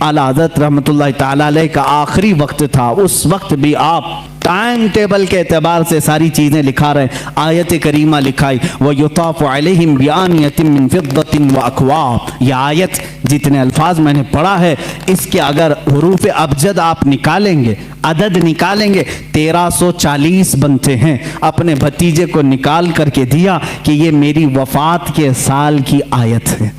आला हज़रत रहमतुल्लाह ताला अलैह का आखिरी वक्त था, उस वक्त भी आप टाइम टेबल के एतबार से सारी चीज़ें लिखा रहे। आयत करीमा लिखाई व युताफ़ु अलैहिम बिआनियतिन मिन फिद्दतिन व अक्वाब। यह आयत जितने अल्फाज मैंने पढ़ा है, इसके अगर हुरूफ अबजद आप निकालेंगे, अदद निकालेंगे, 1340 बनते हैं। अपने भतीजे को निकाल करके दिया कि ये मेरी वफ़ात के साल की आयत है,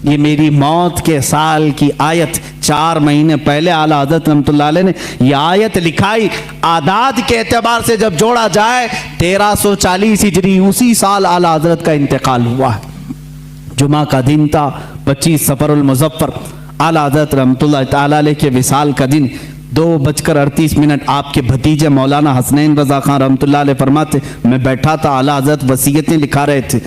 ये मेरी मौत के साल की आयत। 4 महीने पहले आला हज़रत रहमतुल्लाह अलैह ने यह आयत लिखाई। आदाद के एतबार से जब जोड़ा जाए 1340 हिजरी, उसी साल आला हज़रत का इंतकाल हुआ है। जुमा का दिन था, 25 सफरुल मुज़फ़्फ़र। आला हज़रत रहमतुल्लाह ताला अलैह के विसाल का दिन 2:38। आपके भतीजे मौलाना हसनैन रज़ा खान रहमतुल्लाह अलैह फरमाते, मैं बैठा था, आला हज़रत वसीयतें लिखा रहे थे,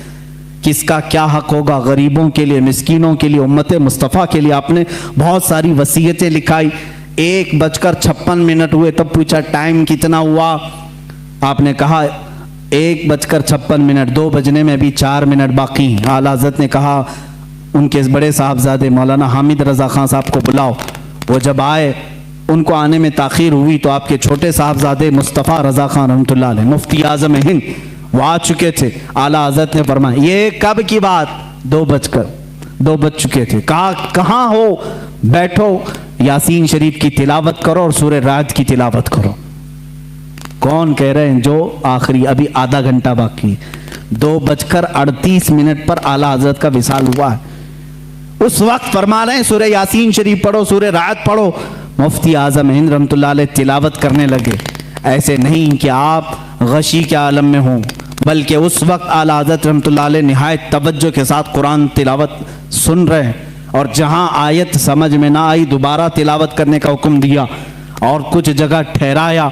किसका क्या हक होगा, गरीबों के लिए, मिस्कीनों के लिए, उम्मत मुस्तफ़ा के लिए। आपने बहुत सारी वसीयतें लिखाई। 1:56 हुए, तब पूछा टाइम कितना हुआ, आपने कहा 1:56, 2 बजने में भी 4 मिनट बाकी हैं। आला हज़रत ने कहा उनके बड़े साहबजादे मौलाना हामिद रज़ा खान साहब को बुलाओ। वो जब आए, उनको आने में ताख़ीर हुई तो आपके छोटे साहबजादे मुस्तफ़ा रज़ा खान रहमतुल्लाह अलैह, मुफ्ती आज़म हिंद, वो आ चुके थे। आला हज़रत ने फरमाया ये कब की बात, 2 बज चुके थे। कहा कहाँ हो, बैठो, यासीन शरीफ की तिलावत करो और सूरह राद की तिलावत करो। कौन कह रहे हैं, जो आखिरी, अभी आधा घंटा बाकी। 2:38 पर आला हज़रत का विसाल हुआ है। उस वक्त फरमा रहे हैं सूरह यासीन शरीफ पढ़ो, सूरह राद पढ़ो। मुफ्ती आज़म हिंद रहमतुल्लाह अलैह तिलावत करने लगे। ऐसे नहीं कि आप गशी के आलम में हों, बल्कि उस वक्त आला हज़रत रहमतुल्लाह अलैह निहायत तवज्जो के साथ कुरान तिलावत सुन रहे हैं, और जहां आयत समझ में ना आई दोबारा तिलावत करने का हुक्म दिया, और कुछ जगह ठहराया,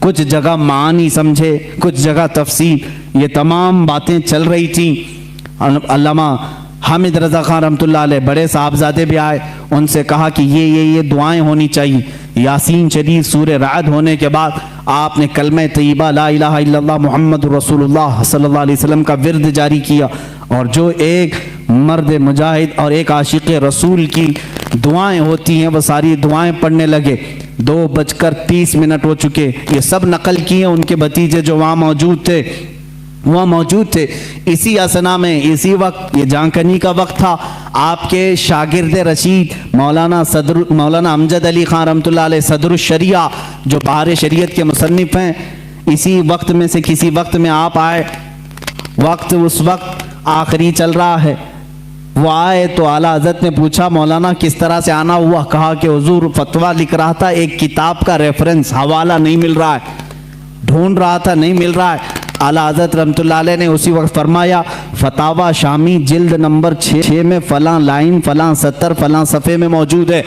कुछ जगह मानी समझे, कुछ जगह तफसीर। ये तमाम बातें चल रही थी। अल्लामा हामिद रज़ा खान रहमतुल्लाह अलैह, बड़े साहबजादे भी आए, उनसे कहा कि ये दुआएं होनी चाहिए। यासीन शरीफ सूरह राद होने के बाद आपने कलमे तय्यबा ला इलाहा इल्लल्लाह मुहम्मद रसूलुल्लाह सल्लल्लाहु अलैहि वसल्लम का विर्द जारी किया, और जो एक मर्द मुजाहिद और एक आशिक रसूल की दुआएं होती हैं वो सारी दुआएं पढ़ने लगे। 2:30 हो चुके। ये सब नकल किए उनके भतीजे जो वहाँ मौजूद थे। इसी असना में, इसी वक्त, ये जानकनी का वक्त था, आपके शागिर्द रशीद मौलाना अमजद अली खान रहमतुल्लाह अलैह सदरुश शरिया, जो बहार शरीयत के मुसन्निफ हैं, इसी वक्त में से किसी वक्त में आप आए। वक्त उस वक्त आखिरी चल रहा है। वो आए तो आला हज़रत ने पूछा मौलाना किस तरह से आना हुआ। कहा कि हुजूर फतवा लिख रहा था, एक किताब का रेफरेंस हवाला नहीं मिल रहा है, ढूंढ रहा था, नहीं मिल रहा है। आला हज़रत रहमतुल्लाह अलैह ने उसी वक्त फरमाया फतावा शामी जिल्द नंबर 6 में फलां लाइन, फलां सतर, फलां सफ़े में मौजूद है,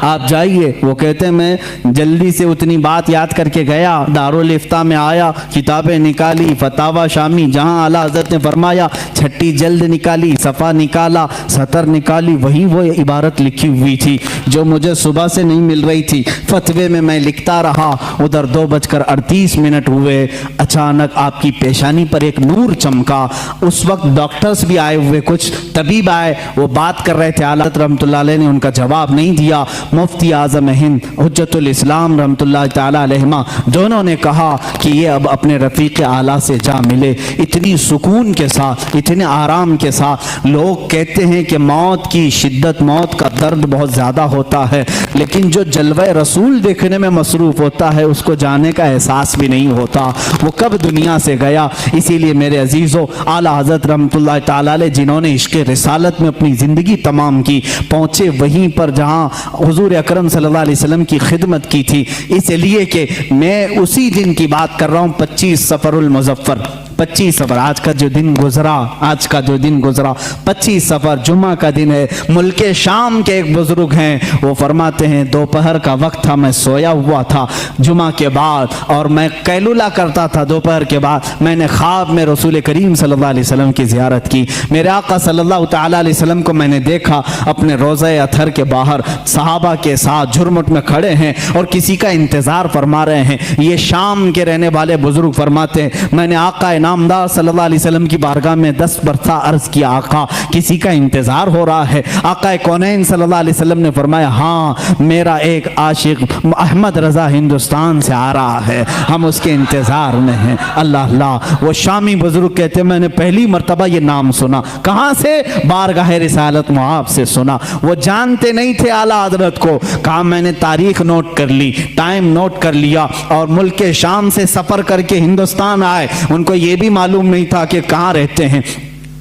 आप जाइए। वो कहते हैं मैं जल्दी से उतनी बात याद करके गया, दारुल इफ्ता में आया, किताबें निकाली, फतावा शामी, जहाँ आला हज़रत ने फरमाया 6ठी जल्द निकाली, सफ़ा निकाला, सतर निकाली, वही वो इबारत लिखी हुई थी जो मुझे सुबह से नहीं मिल रही थी। फतवे में मैं लिखता रहा। उधर 2:38 हुए, अचानक आपकी पेशानी पर एक नूर चमका। उस वक्त डॉक्टर्स भी आए हुए, कुछ तबीब आए, वो बात कर रहे थे। आला हज़रत रहमतुल्लाह अलैह ने उनका जवाब नहीं दिया। मुफ्ती आज़म हिंद हुज्जतुल इस्लाम रहमतुल्लाह ताला अलैहिमा, दोनों ने कहा कि ये अब अपने रफ़ीक़ आला से जा मिले। इतनी सुकून के साथ, इतने आराम के साथ। लोग कहते हैं कि मौत की शिद्दत, मौत का दर्द बहुत ज़्यादा होता है, लेकिन जो जलवा रसूल देखने में मसरूफ़ होता है उसको जाने का एहसास भी नहीं होता, वो कब दुनिया से गया। इसीलिए मेरे अजीज़ों, आला हज़रत रहमतुल्लाह ताला अलैह जिन्होंने इश्क़ रिसालत में अपनी ज़िंदगी तमाम की, पहुँचे वहीं पर जहाँ हुज़ूर अकरम सल्लल्लाहु अलैहि वसल्लम की खिदमत की थी। इसलिए कि मैं उसी दिन की बात कर रहा हूँ, 25 सफरुल मुज़फ़्फ़र, 25 सफर, आज का जो दिन गुजरा, 25 सफर जुम्मा का दिन है। मुल्के शाम के एक बुजुर्ग हैं, वो फरमाते हैं दोपहर का वक्त था, मैं सोया हुआ था जुम्मा के बाद, और मैं कैलुला करता था दोपहर के बाद। मैंने ख्वाब में रसूल करीम सल्लल्लाहु अलैहि वसल्लम की ज़ियारत की। मेरे आका सल्लल्लाहु ताला अलैहि वसल्लम को मैंने देखा अपने रोज़े अथर के बाहर सहाबा के साथ झुरमुट में खड़े हैं और किसी का इंतज़ार फरमा रहे हैं। ये शाम के रहने वाले बुजुर्ग फरमाते हैं मैंने आका नामदार सल्लल्लाहु अलैहि वसल्लम की बारगाह में 10 मरतबा अर्ज किया, आका किसी का इंतजार हो रहा है। आका कौनैन सल्लल्लाहु अलैहि वसल्लम ने फरमाया, हाँ मेरा एक आशिक अहमद रजा हिंदुस्तान से आ रहा है, हम उसके इंतजार में हैं। अल्लाह अल्लाह। वो शामी बुजुर्ग कहते हैं मैंने पहली मरतबा ये नाम सुना। कहाँ से? बारगाह रिसालत मुआब से सुना। वो जानते नहीं थे आला हजरत को। कहा मैंने तारीख नोट कर ली, टाइम नोट कर लिया और मुल्क शाम से सफर करके हिंदुस्तान आए। उनको ये भी मालूम नहीं था कि कहाँ रहते हैं।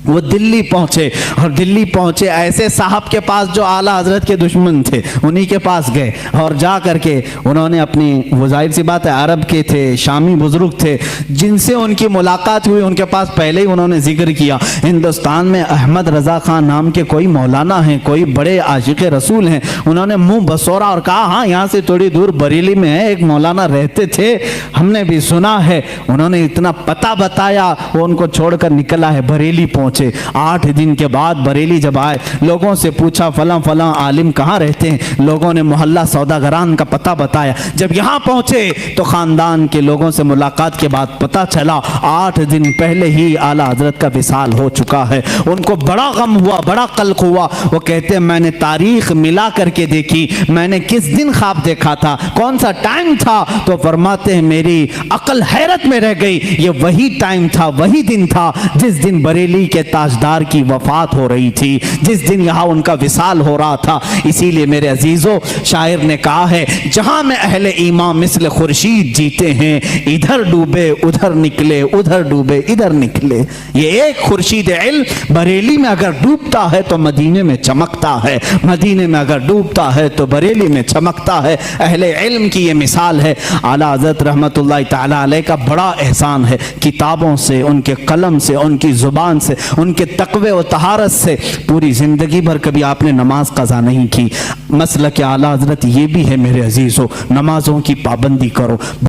वो दिल्ली पहुंचे और दिल्ली पहुंचे ऐसे साहब के पास जो आला हजरत के दुश्मन थे, उन्हीं के पास गए और जा करके उन्होंने अपनी, वो जाहिर सी बात है अरब के थे, शामी बुजुर्ग थे, जिनसे उनकी मुलाकात हुई उनके पास पहले ही उन्होंने जिक्र किया हिंदुस्तान में अहमद रजा खान नाम के कोई मौलाना हैं, कोई बड़े आशिक रसूल हैं। उन्होंने मुंह बसोरा और कहा हाँ यहाँ से थोड़ी दूर बरेली में है, एक मौलाना रहते थे, हमने भी सुना है। उन्होंने इतना पता बताया, वो उनको छोड़कर निकला है, बरेली पहुंचे। 8 दिन के बाद बरेली जब आए, लोगों से पूछा फलां फलां आलिम कहाँ रहते हैं। लोगों ने मोहल्ला सौदागरान का पता बताया। जब यहाँ पहुंचे तो खानदान के लोगों से मुलाकात के बाद पता चला 8 दिन पहले ही आला हजरत का विसाल हो चुका है। उनको बड़ा गम हुआ, बड़ा कल्क हुआ। वो कहते हैं मैंने तारीख मिला करके देखी, मैंने किस दिन ख्वाब देखा था, कौन सा टाइम था। तो फरमाते हैं मेरी अकल हैरत में रह गई। ये वही टाइम था, वही दिन था जिस दिन बरेली के ताजदार की वफात हो रही थी, जिस दिन यहाँ उनका विसाल हो रहा था। इसीलिए मेरे अजीजों, शायर ने कहा है जहां में अहले ईमान मिस्ल खुर्शीद जीते हैं, इधर डूबे उधर निकले, उधर डूबे इधर निकले। ये एक खुर्शीद इल्म बरेली में अगर डूबता है तो मदीने में चमकता है, मदीने में अगर डूबता है तो बरेली में चमकता है। अहले इल्म की ये मिसाल है। आला हज़रत रहमतुल्लाह तआला अलैह का बड़ा एहसान है, किताबों से, उनके कलम से, उनकी जुबान से, उनके तकवे और तहारत से पूरी जिंदगी भर कभी आपने नमाज कज़ा नहीं की। मसलक आला हज़रत ये भी है मेरे अजीज़ों, नमाजों की पाबंदी करो।